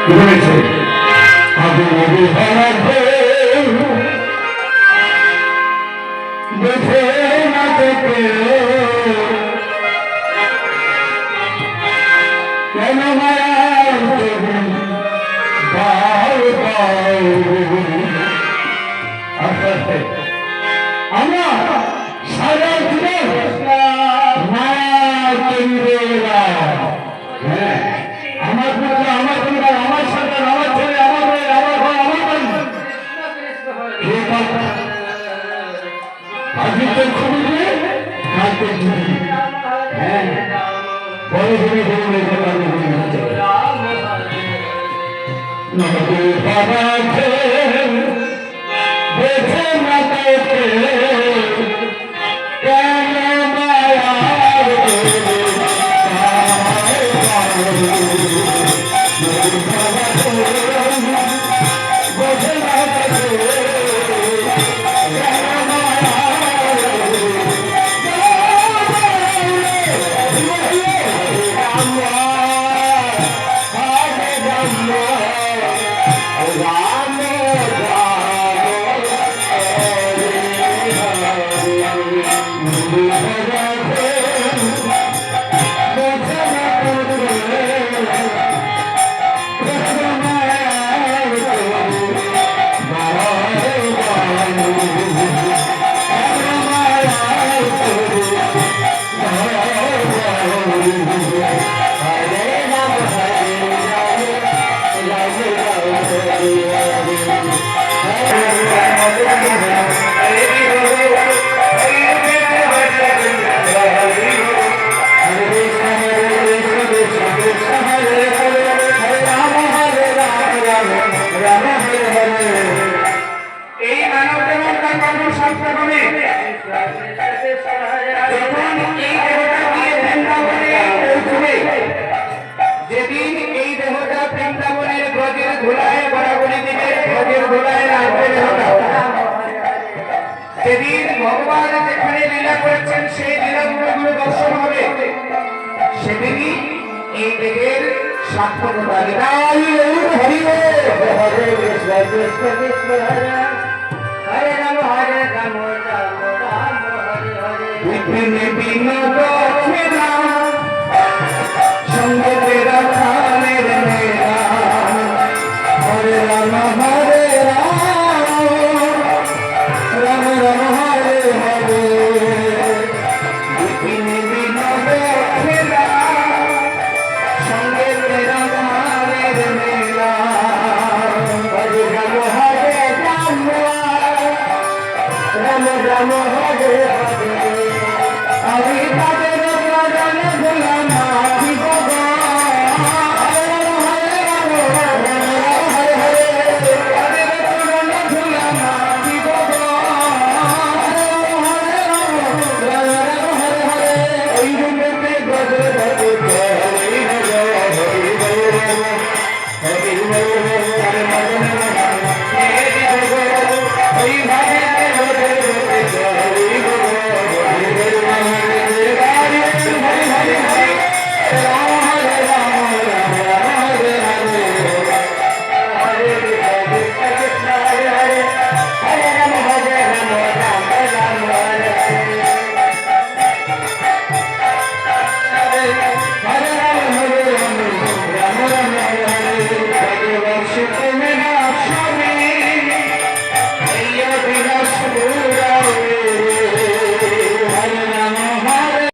রয়েছে আগুন হারাতে দেখে না দেখে কেন মায়ার আমার সারা জীবন মায়া কেন্দ্রে আমার পরিবার আমার পরিবার আমার সন্তান আমার ছেলে আমার মেয়ে আমার ঘর আমার বাড়ি আজকের ছবি দিয়ে কালকে ছবি হ্যাঁ বড় করে বলে বাবা বেছে না কেন মায়া সেদিন ভগবান যেখানে লীলা করেছেন সেই লীলাগুলো দর্শন হবে সেদিনই এই দেহের সার্থকতা। হরে রাম হরে রাম রাম রাম হরে হরে বিপিন বিনোদ সঙ্গে